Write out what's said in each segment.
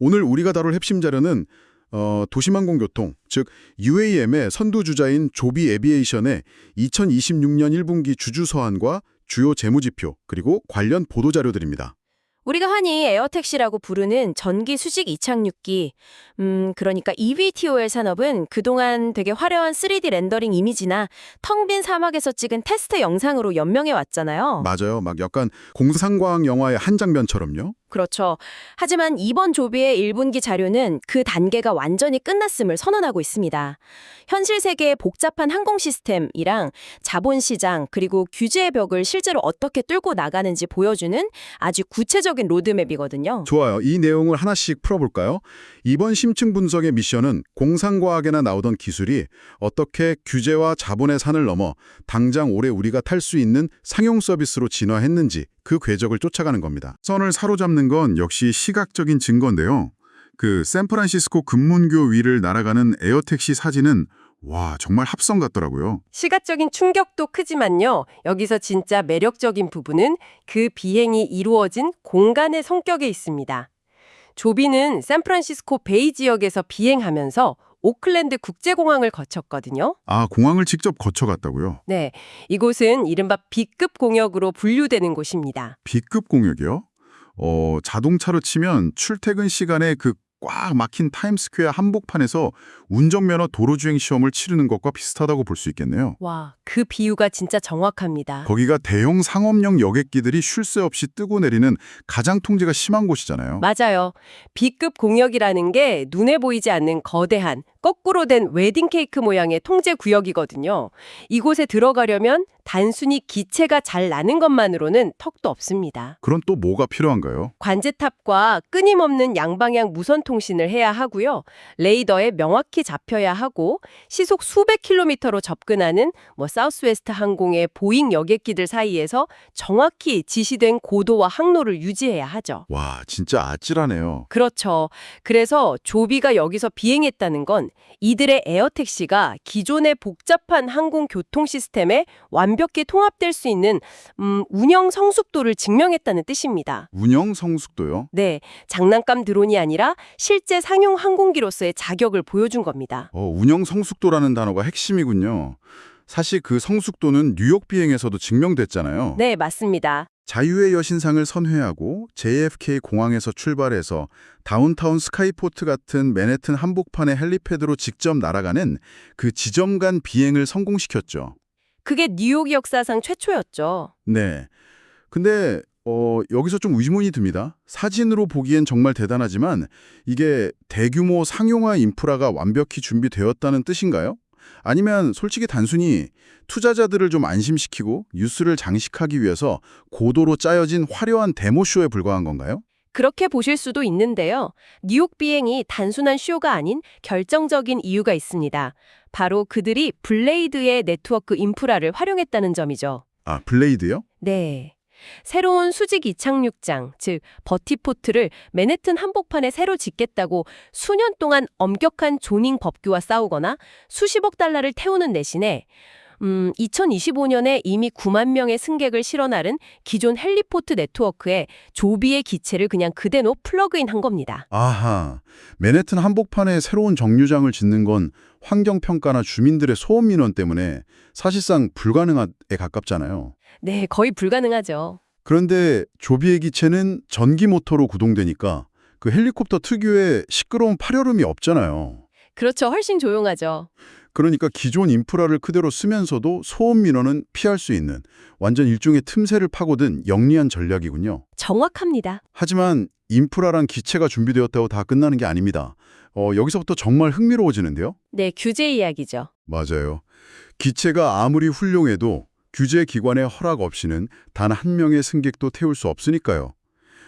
오늘 우리가 다룰 핵심 자료는 도시항공교통, 즉 UAM의 선두주자인 조비 에비에이션의 2026년 1분기 주주 서한과 주요 재무지표, 그리고 관련 보도자료들입니다. 우리가 흔히 에어택시라고 부르는 전기 수직 이착륙기, 그러니까 eVTOL 산업은 그동안 되게 화려한 3D 렌더링 이미지나 텅 빈 사막에서 찍은 테스트 영상으로 연명해 왔잖아요. 맞아요. 막 약간 공상과학 영화의 한 장면처럼요. 그렇죠. 하지만 이번 조비의 1분기 자료는 그 단계가 완전히 끝났음을 선언하고 있습니다. 현실 세계의 복잡한 항공 시스템이랑 자본시장 그리고 규제의 벽을 실제로 어떻게 뚫고 나가는지 보여주는 아주 구체적인 로드맵이거든요. 좋아요. 이 내용을 하나씩 풀어볼까요? 이번 심층 분석의 미션은 공상과학에나 나오던 기술이 어떻게 규제와 자본의 산을 넘어 당장 올해 우리가 탈 수 있는 상용 서비스로 진화했는지 그 궤적을 쫓아가는 겁니다. 선을 사로잡는 건 역시 시각적인 증거인데요. 그 샌프란시스코 금문교 위를 날아가는 에어택시 사진은 와, 정말 합성 같더라고요. 시각적인 충격도 크지만요. 여기서 진짜 매력적인 부분은 그 비행이 이루어진 공간의 성격에 있습니다. 조비는 샌프란시스코 베이 지역에서 비행하면서 오클랜드 국제공항을 거쳤거든요. 아, 공항을 직접 거쳐갔다고요? 네, 이곳은 이른바 B급 공역으로 분류되는 곳입니다. B급 공역이요? 자동차로 치면 출퇴근 시간에 그 꽉 막힌 타임스퀘어 한복판에서 운전면허 도로주행 시험을 치르는 것과 비슷하다고 볼 수 있겠네요. 와, 그 비유가 진짜 정확합니다. 거기가 대형 상업용 여객기들이 쉴 새 없이 뜨고 내리는 가장 통제가 심한 곳이잖아요. 맞아요. B급 공역이라는 게 눈에 보이지 않는 거대한 거꾸로 된 웨딩 케이크 모양의 통제 구역이거든요. 이곳에 들어가려면 단순히 기체가 잘 나는 것만으로는 턱도 없습니다. 그럼 또 뭐가 필요한가요? 관제탑과 끊임없는 양방향 무선 통신을 해야 하고요. 레이더에 명확히 잡혀야 하고 시속 수백 킬로미터로 접근하는 사우스웨스트 항공의 보잉 여객기들 사이에서 정확히 지시된 고도와 항로를 유지해야 하죠. 와, 진짜 아찔하네요. 그렇죠. 그래서 조비가 여기서 비행했다는 건 이들의 에어택시가 기존의 복잡한 항공 교통 시스템에 완벽히 통합될 수 있는 운영 성숙도를 증명했다는 뜻입니다. 운영 성숙도요? 네, 장난감 드론이 아니라 실제 상용 항공기로서의 자격을 보여준 겁니다. 운영 성숙도라는 단어가 핵심이군요. 사실 그 성숙도는 뉴욕 비행에서도 증명됐잖아요. 네, 맞습니다. 자유의 여신상을 선회하고 JFK 공항에서 출발해서 다운타운 스카이포트 같은 맨해튼 한복판의 헬리패드로 직접 날아가는 그 지점 간 비행을 성공시켰죠. 그게 뉴욕 역사상 최초였죠. 네. 근데 여기서 좀 의문이 듭니다. 사진으로 보기엔 정말 대단하지만 이게 대규모 상용화 인프라가 완벽히 준비되었다는 뜻인가요? 아니면 솔직히 단순히 투자자들을 좀 안심시키고 뉴스를 장식하기 위해서 고도로 짜여진 화려한 데모쇼에 불과한 건가요? 그렇게 보실 수도 있는데요. 뉴욕 비행이 단순한 쇼가 아닌 결정적인 이유가 있습니다. 바로 그들이 블레이드의 네트워크 인프라를 활용했다는 점이죠. 아, 블레이드요? 네. 새로운 수직 이착륙장, 즉 버티포트를 맨해튼 한복판에 새로 짓겠다고 수년 동안 엄격한 조닝 법규와 싸우거나 수십억 달러를 태우는 대신에 2025년에 이미 9만 명의 승객을 실어 나른 기존 헬리포트 네트워크에 조비의 기체를 그냥 그대로 플러그인한 겁니다. 아하, 맨해튼 한복판에 새로운 정류장을 짓는 건 환경평가나 주민들의 소음 민원 때문에 사실상 불가능에 가깝잖아요. 네, 거의 불가능하죠. 그런데 조비의 기체는 전기 모터로 구동되니까 그 헬리콥터 특유의 시끄러운 파열음이 없잖아요. 그렇죠. 훨씬 조용하죠. 그러니까 기존 인프라를 그대로 쓰면서도 소음 민원은 피할 수 있는 완전 일종의 틈새를 파고든 영리한 전략이군요. 정확합니다. 하지만 인프라랑 기체가 준비되었다고 다 끝나는 게 아닙니다. 여기서부터 정말 흥미로워지는데요? 네, 규제 이야기죠. 맞아요. 기체가 아무리 훌륭해도 규제 기관의 허락 없이는 단 한 명의 승객도 태울 수 없으니까요.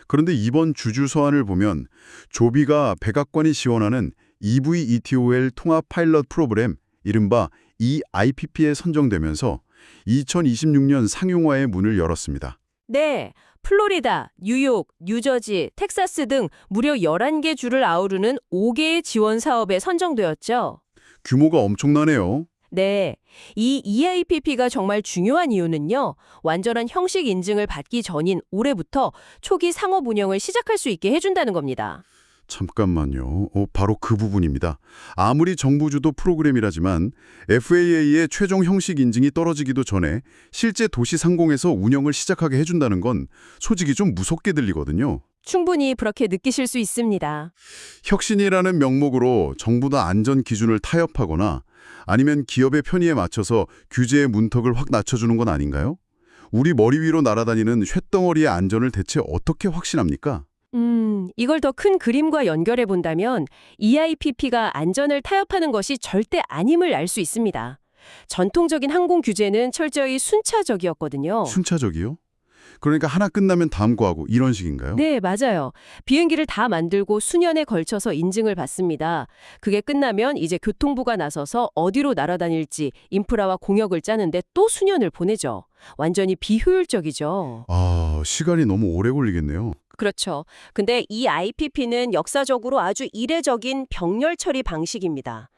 그런데 이번 주주 서한을 보면 조비가 백악관이 지원하는 eVTOL 통합 파일럿 프로그램 이른바 EIPP에 선정되면서 2026년 상용화의 문을 열었습니다. 네, 플로리다, 뉴욕, 뉴저지, 텍사스 등 무려 11개 주를 아우르는 5개의 지원 사업에 선정되었죠. 규모가 엄청나네요. 네, 이 EIPP가 정말 중요한 이유는요. 완전한 형식 인증을 받기 전인 올해부터 초기 상업 운영을 시작할 수 있게 해준다는 겁니다. 잠깐만요. 바로 그 부분입니다. 아무리 정부 주도 프로그램이라지만 FAA의 최종 형식 인증이 떨어지기도 전에 실제 도시 상공에서 운영을 시작하게 해준다는 건 솔직히 좀 무섭게 들리거든요. 충분히 그렇게 느끼실 수 있습니다. 혁신이라는 명목으로 정부나 안전 기준을 타협하거나 아니면 기업의 편의에 맞춰서 규제의 문턱을 확 낮춰주는 건 아닌가요? 우리 머리 위로 날아다니는 쇳덩어리의 안전을 대체 어떻게 확신합니까? 이걸 더 큰 그림과 연결해 본다면 EIPP가 안전을 타협하는 것이 절대 아님을 알 수 있습니다. 전통적인 항공 규제는 철저히 순차적이었거든요. 순차적이요? 그러니까 하나 끝나면 다음 거 하고 이런 식인가요? 네, 맞아요. 비행기를 다 만들고 수년에 걸쳐서 인증을 받습니다. 그게 끝나면 이제 교통부가 나서서 어디로 날아다닐지 인프라와 공역을 짜는데 또 수년을 보내죠. 완전히 비효율적이죠. 아, 시간이 너무 오래 걸리겠네요. 그렇죠. 근데 이 IPP는 역사적으로 아주 이례적인 병렬 처리 방식입니다.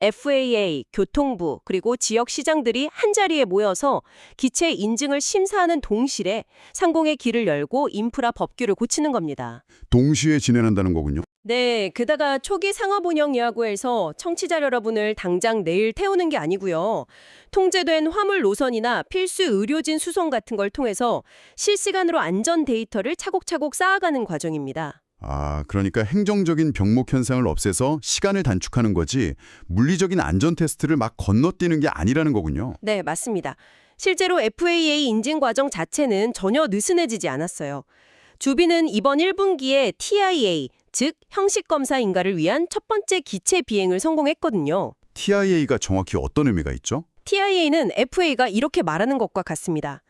FAA, 교통부, 그리고 지역 시장들이 한자리에 모여서 기체 인증을 심사하는 동시에 상공의 길을 열고 인프라 법규를 고치는 겁니다. 동시에 진행한다는 거군요. 네, 게다가 초기 상업 운영 예하구에서 청취자 여러분을 당장 내일 태우는 게 아니고요. 통제된 화물 노선이나 필수 의료진 수송 같은 걸 통해서 실시간으로 안전 데이터를 차곡차곡 쌓아가는 과정입니다. 아, 그러니까 행정적인 병목 현상을 없애서 시간을 단축하는 거지 물리적인 안전 테스트를 막 건너뛰는 게 아니라는 거군요. 네, 맞습니다. 실제로 FAA 인증 과정 자체는 전혀 느슨해지지 않았어요. 주비는 이번 1분기에 TIA, 즉 형식 검사 인가를 위한 첫 번째 기체 비행을 성공했거든요. TIA가 정확히 어떤 의미가 있죠? TIA는 FAA가 이렇게 말하는 것과 같습니다.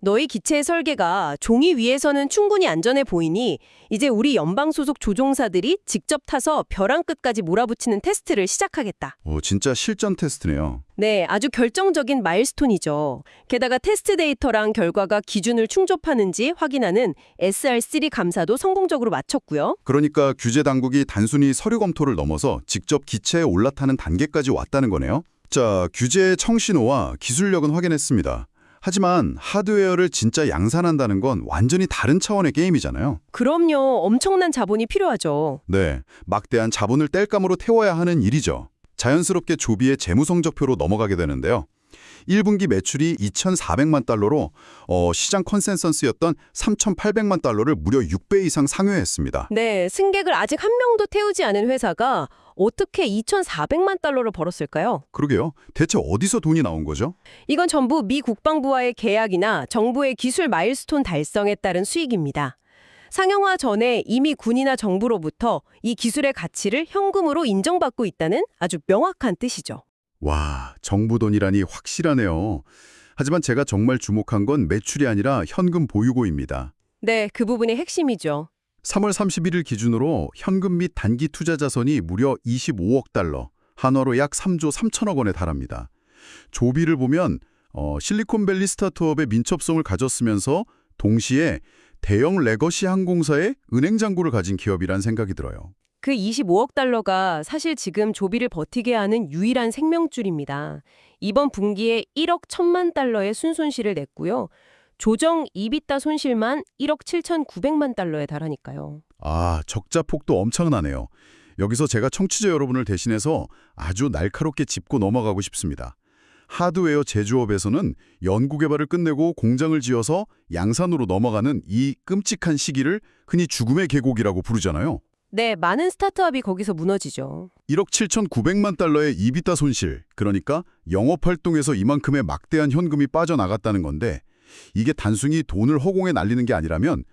너희 기체의 설계가 종이 위에서는 충분히 안전해 보이니 이제 우리 연방 소속 조종사들이 직접 타서 벼랑 끝까지 몰아붙이는 테스트를 시작하겠다. 진짜 실전 테스트네요. 네, 아주 결정적인 마일스톤이죠. 게다가 테스트 데이터랑 결과가 기준을 충족하는지 확인하는 SR3 감사도 성공적으로 마쳤고요. 그러니까 규제 당국이 단순히 서류 검토를 넘어서 직접 기체에 올라타는 단계까지 왔다는 거네요. 자, 규제의 청신호와 기술력은 확인했습니다. 하지만 하드웨어를 진짜 양산한다는 건 완전히 다른 차원의 게임이잖아요. 그럼요. 엄청난 자본이 필요하죠. 네, 막대한 자본을 땔감으로 태워야 하는 일이죠. 자연스럽게 조비의 재무 성적표로 넘어가게 되는데요. 1분기 매출이 2,400만 달러로 시장 컨센서스였던 3,800만 달러를 무려 6배 이상 상회했습니다. 네, 승객을 아직 한 명도 태우지 않은 회사가 어떻게 2,400만 달러를 벌었을까요? 그러게요. 대체 어디서 돈이 나온 거죠? 이건 전부 미 국방부와의 계약이나 정부의 기술 마일스톤 달성에 따른 수익입니다. 상용화 전에 이미 군이나 정부로부터 이 기술의 가치를 현금으로 인정받고 있다는 아주 명확한 뜻이죠. 와, 정부 돈이라니 확실하네요. 하지만 제가 정말 주목한 건 매출이 아니라 현금 보유고입니다. 네, 그 부분이 핵심이죠. 3월 31일 기준으로 현금 및 단기 투자 자산이 무려 25억 달러, 한화로 약 3조 3천억 원에 달합니다. 조비를 보면 실리콘밸리 스타트업의 민첩성을 가졌으면서 동시에 대형 레거시 항공사의 은행 잔고를 가진 기업이란 생각이 들어요. 그 25억 달러가 사실 지금 조비를 버티게 하는 유일한 생명줄입니다. 이번 분기에 1억 1천만 달러의 순손실을 냈고요. 조정 이비타 손실만 1억 7,900만 달러에 달하니까요. 아, 적자 폭도 엄청나네요. 여기서 제가 청취자 여러분을 대신해서 아주 날카롭게 짚고 넘어가고 싶습니다. 하드웨어 제조업에서는 연구개발을 끝내고 공장을 지어서 양산으로 넘어가는 이 끔찍한 시기를 흔히 죽음의 계곡이라고 부르잖아요. 네, 많은 스타트업이 거기서 무너지죠. 1억 7,900만 달러의 이비타 손실, 그러니까 영업활동에서 이만큼의 막대한 현금이 빠져나갔다는 건데 이게 단순히 돈을 허공에 날리는 게 아니라면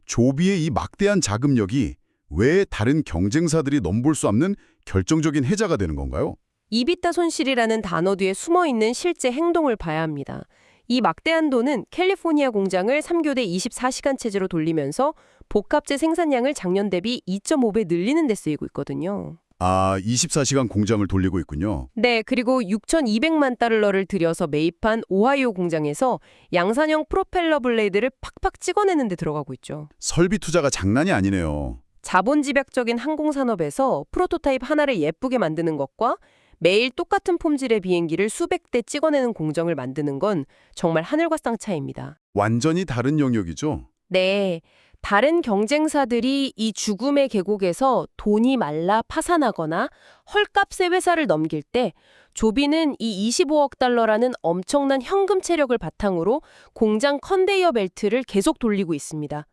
조비의 이 막대한 자금력이 왜 다른 경쟁사들이 넘볼 수 없는 결정적인 해자가 되는 건가요? 이비타 손실이라는 단어 뒤에 숨어있는 실제 행동을 봐야 합니다. 이 막대한 돈은 캘리포니아 공장을 3교대 24시간 체제로 돌리면서 복합재 생산량을 작년 대비 2.5배 늘리는 데 쓰이고 있거든요. 아, 24시간 공장을 돌리고 있군요. 네, 그리고 6,200만 달러를 들여서 매입한 오하이오 공장에서 양산형 프로펠러 블레이드를 팍팍 찍어내는 데 들어가고 있죠. 설비 투자가 장난이 아니네요. 자본집약적인 항공산업에서 프로토타입 하나를 예쁘게 만드는 것과 매일 똑같은 품질의 비행기를 수백 대 찍어내는 공정을 만드는 건 정말 하늘과 땅 차이입니다. 완전히 다른 영역이죠. 네, 다른 경쟁사들이 이 죽음의 계곡에서 돈이 말라 파산하거나 헐값의 회사를 넘길 때 조비는 이 25억 달러라는 엄청난 현금 체력을 바탕으로 공장 컨베이어 벨트를 계속 돌리고 있습니다.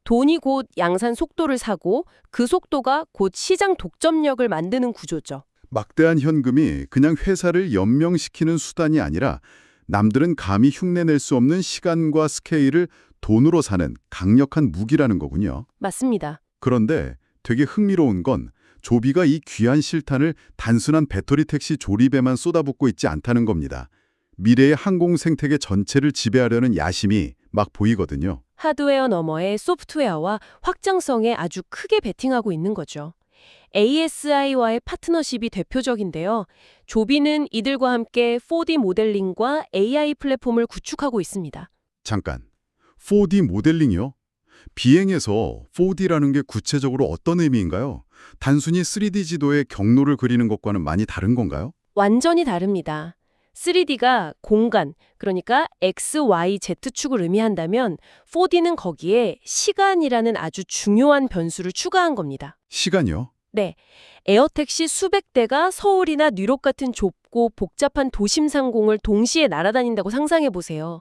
돈이 곧 양산 속도를 사고 그 속도가 곧 시장 독점력을 만드는 구조죠. 막대한 현금이 그냥 회사를 연명시키는 수단이 아니라 남들은 감히 흉내낼 수 없는 시간과 스케일을 돈으로 사는 강력한 무기라는 거군요. 맞습니다. 그런데 되게 흥미로운 건 조비가 이 귀한 실탄을 단순한 배터리 택시 조립에만 쏟아붓고 있지 않다는 겁니다. 미래의 항공 생태계 전체를 지배하려는 야심이 막 보이거든요. 하드웨어 너머의 소프트웨어와 확장성에 아주 크게 베팅하고 있는 거죠. ASI와의 파트너십이 대표적인데요. 조비는 이들과 함께 4D 모델링과 AI 플랫폼을 구축하고 있습니다. 잠깐, 4D 모델링이요? 비행에서 4D라는 게 구체적으로 어떤 의미인가요? 단순히 3D 지도에 경로를 그리는 것과는 많이 다른 건가요? 완전히 다릅니다. 3D가 공간, 그러니까 X, Y, Z축을 의미한다면 4D는 거기에 시간이라는 아주 중요한 변수를 추가한 겁니다. 시간이요? 네, 에어택시 수백 대가 서울이나 뉴욕 같은 좁고 복잡한 도심 상공을 동시에 날아다닌다고 상상해 보세요.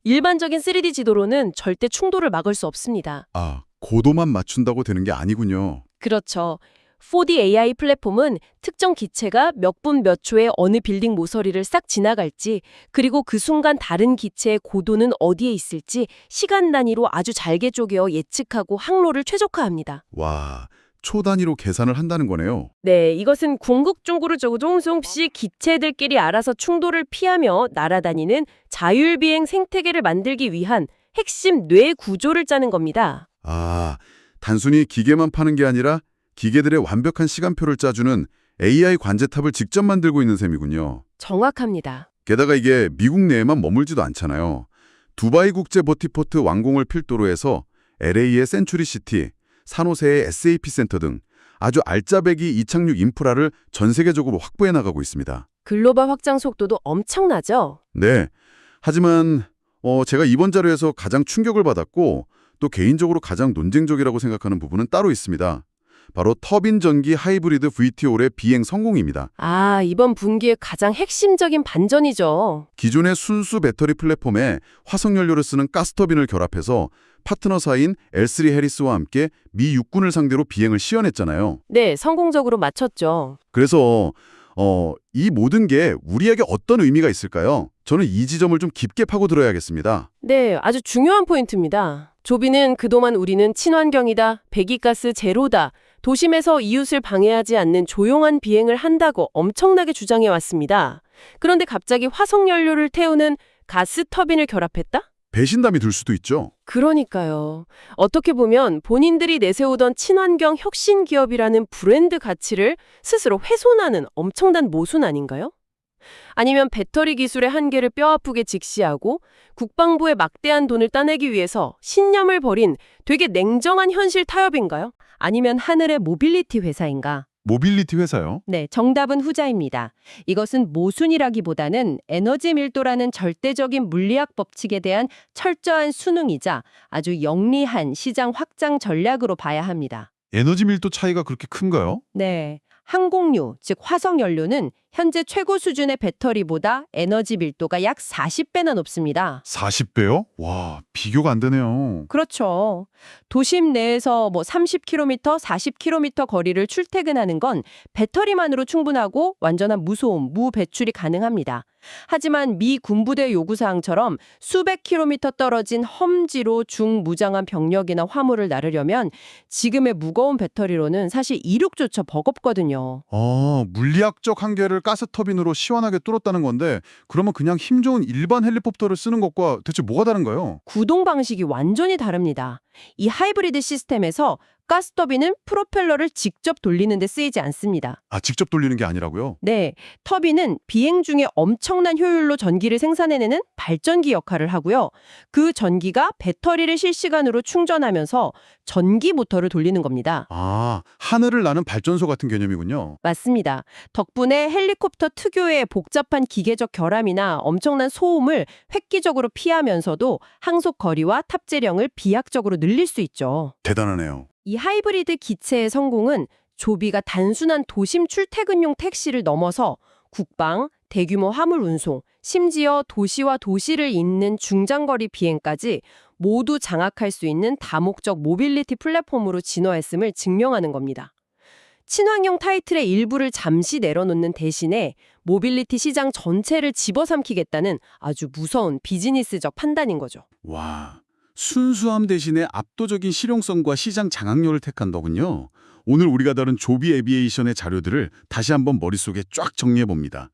일반적인 3D 지도로는 절대 충돌을 막을 수 없습니다. 아, 고도만 맞춘다고 되는 게 아니군요. 그렇죠. 4D AI 플랫폼은 특정 기체가 몇 분 몇 초에 어느 빌딩 모서리를 싹 지나갈지, 그리고 그 순간 다른 기체의 고도는 어디에 있을지 시간 단위로 아주 잘게 쪼개어 예측하고 항로를 최적화합니다. 와, 초 단위로 계산을 한다는 거네요. 네, 이것은 궁극적으로 조종없이 기체들끼리 알아서 충돌을 피하며 날아다니는 자율비행 생태계를 만들기 위한 핵심 뇌 구조를 짜는 겁니다. 아, 단순히 기계만 파는 게 아니라 기계들의 완벽한 시간표를 짜주는 AI 관제탑을 직접 만들고 있는 셈이군요. 정확합니다. 게다가 이게 미국 내에만 머물지도 않잖아요. 두바이 국제 버티포트 완공을 필두로 해서 LA의 센츄리시티, 산호세의 SAP 센터 등 아주 알짜배기 이착륙 인프라를 전 세계적으로 확보해 나가고 있습니다. 글로벌 확장 속도도 엄청나죠? 네. 하지만 제가 이번 자료에서 가장 충격을 받았고 또 개인적으로 가장 논쟁적이라고 생각하는 부분은 따로 있습니다. 바로 터빈 전기 하이브리드 VTOL의 비행 성공입니다. 아, 이번 분기의 가장 핵심적인 반전이죠. 기존의 순수 배터리 플랫폼에 화석연료를 쓰는 가스터빈을 결합해서 파트너사인 L3 해리스와 함께 미 육군을 상대로 비행을 시연했잖아요. 네, 성공적으로 마쳤죠. 그래서 이 모든 게 우리에게 어떤 의미가 있을까요? 저는 이 지점을 좀 깊게 파고들어야겠습니다. 네, 아주 중요한 포인트입니다. 조비는 그동안 우리는 친환경이다, 배기가스 제로다, 도심에서 이웃을 방해하지 않는 조용한 비행을 한다고 엄청나게 주장해 왔습니다. 그런데 갑자기 화석연료를 태우는 가스 터빈을 결합했다? 배신감이 들 수도 있죠. 그러니까요. 어떻게 보면 본인들이 내세우던 친환경 혁신 기업이라는 브랜드 가치를 스스로 훼손하는 엄청난 모순 아닌가요? 아니면 배터리 기술의 한계를 뼈아프게 직시하고 국방부에 막대한 돈을 따내기 위해서 신념을 버린 되게 냉정한 현실 타협인가요? 아니면 하늘의 모빌리티 회사인가? 모빌리티 회사요? 네, 정답은 후자입니다. 이것은 모순이라기보다는 에너지 밀도라는 절대적인 물리학 법칙에 대한 철저한 순응이자 아주 영리한 시장 확장 전략으로 봐야 합니다. 에너지 밀도 차이가 그렇게 큰가요? 네, 항공유, 즉 화석연료는 현재 최고 수준의 배터리보다 에너지 밀도가 약 40배나 높습니다. 40배요? 와, 비교가 안 되네요. 그렇죠. 도심 내에서 30km, 40km 거리를 출퇴근하는 건 배터리만으로 충분하고 완전한 무소음, 무배출이 가능합니다. 하지만 미 군부대 요구사항처럼 수백 킬로미터 떨어진 험지로 중무장한 병력이나 화물을 나르려면 지금의 무거운 배터리로는 사실 이륙조차 버겁거든요. 물리학적 한계를 가스터빈으로 시원하게 뚫었다는 건데 그러면 그냥 힘 좋은 일반 헬리콥터를 쓰는 것과 대체 뭐가 다른가요? 구동 방식이 완전히 다릅니다. 이 하이브리드 시스템에서 가스터빈은 프로펠러를 직접 돌리는 데 쓰이지 않습니다. 아, 직접 돌리는 게 아니라고요? 네, 터빈은 비행 중에 엄청난 효율로 전기를 생산해내는 발전기 역할을 하고요. 그 전기가 배터리를 실시간으로 충전하면서 전기 모터를 돌리는 겁니다. 아, 하늘을 나는 발전소 같은 개념이군요. 맞습니다. 덕분에 헬리콥터 특유의 복잡한 기계적 결함이나 엄청난 소음을 획기적으로 피하면서도 항속 거리와 탑재량을 비약적으로 늘릴 수 있죠. 대단하네요. 이 하이브리드 기체의 성공은 조비가 단순한 도심 출퇴근용 택시를 넘어서 국방, 대규모 화물 운송, 심지어 도시와 도시를 잇는 중장거리 비행까지 모두 장악할 수 있는 다목적 모빌리티 플랫폼으로 진화했음을 증명하는 겁니다. 친환경 타이틀의 일부를 잠시 내려놓는 대신에 모빌리티 시장 전체를 집어삼키겠다는 아주 무서운 비즈니스적 판단인 거죠. 와, 순수함 대신에 압도적인 실용성과 시장 장악력을 택한 거군요. 오늘 우리가 다룬 조비 에비에이션의 자료들을 다시 한번 머릿속에 쫙 정리해봅니다.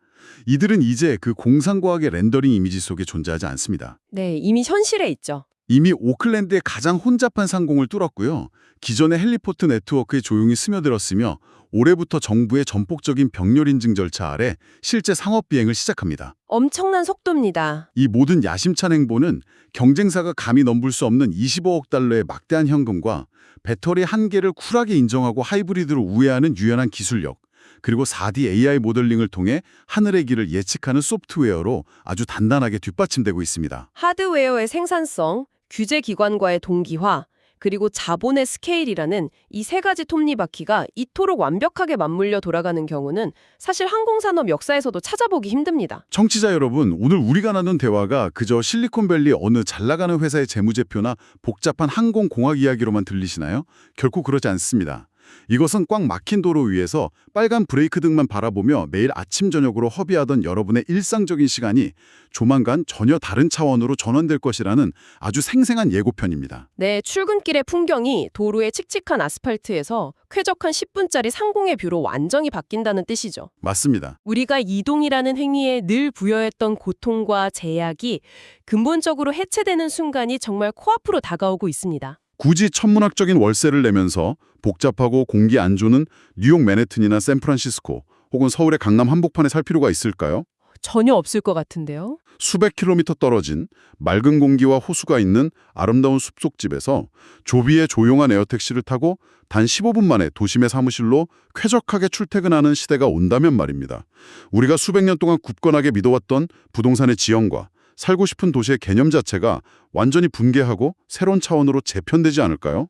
이들은 이제 그 공상과학의 렌더링 이미지 속에 존재하지 않습니다. 네, 이미 현실에 있죠. 이미 오클랜드의 가장 혼잡한 상공을 뚫었고요. 기존의 헬리포트 네트워크에 조용히 스며들었으며 올해부터 정부의 전폭적인 병렬 인증 절차 아래 실제 상업 비행을 시작합니다. 엄청난 속도입니다. 이 모든 야심찬 행보는 경쟁사가 감히 넘볼 수 없는 25억 달러의 막대한 현금과 배터리 한계를 쿨하게 인정하고 하이브리드로 우회하는 유연한 기술력, 그리고 4D AI 모델링을 통해 하늘의 길을 예측하는 소프트웨어로 아주 단단하게 뒷받침되고 있습니다. 하드웨어의 생산성, 규제 기관과의 동기화, 그리고 자본의 스케일이라는 이 세 가지 톱니바퀴가 이토록 완벽하게 맞물려 돌아가는 경우는 사실 항공산업 역사에서도 찾아보기 힘듭니다. 청취자 여러분, 오늘 우리가 나눈 대화가 그저 실리콘밸리 어느 잘나가는 회사의 재무제표나 복잡한 항공공학 이야기로만 들리시나요? 결코 그렇지 않습니다. 이것은 꽉 막힌 도로 위에서 빨간 브레이크 등만 바라보며 매일 아침 저녁으로 허비하던 여러분의 일상적인 시간이 조만간 전혀 다른 차원으로 전환될 것이라는 아주 생생한 예고편입니다. 네, 출근길의 풍경이 도로의 칙칙한 아스팔트에서 쾌적한 10분짜리 상공의 뷰로 완전히 바뀐다는 뜻이죠. 맞습니다. 우리가 이동이라는 행위에 늘 부여했던 고통과 제약이 근본적으로 해체되는 순간이 정말 코앞으로 다가오고 있습니다. 굳이 천문학적인 월세를 내면서 복잡하고 공기 안 좋은 뉴욕 맨해튼이나 샌프란시스코 혹은 서울의 강남 한복판에 살 필요가 있을까요? 전혀 없을 것 같은데요. 수백 킬로미터 떨어진 맑은 공기와 호수가 있는 아름다운 숲속집에서 조비의 조용한 에어택시를 타고 단 15분 만에 도심의 사무실로 쾌적하게 출퇴근하는 시대가 온다면 말입니다. 우리가 수백 년 동안 굳건하게 믿어왔던 부동산의 지형과 살고 싶은 도시의 개념 자체가 완전히 붕괴하고 새로운 차원으로 재편되지 않을까요?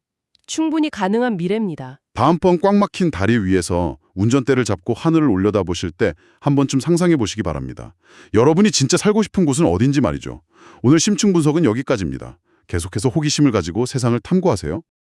충분히 가능한 미래입니다. 다음번 꽉 막힌 다리 위에서 운전대를 잡고 하늘을 올려다보실 때 한 번쯤 상상해 보시기 바랍니다. 여러분이 진짜 살고 싶은 곳은 어딘지 말이죠. 오늘 심층 분석은 여기까지입니다. 계속해서 호기심을 가지고 세상을 탐구하세요.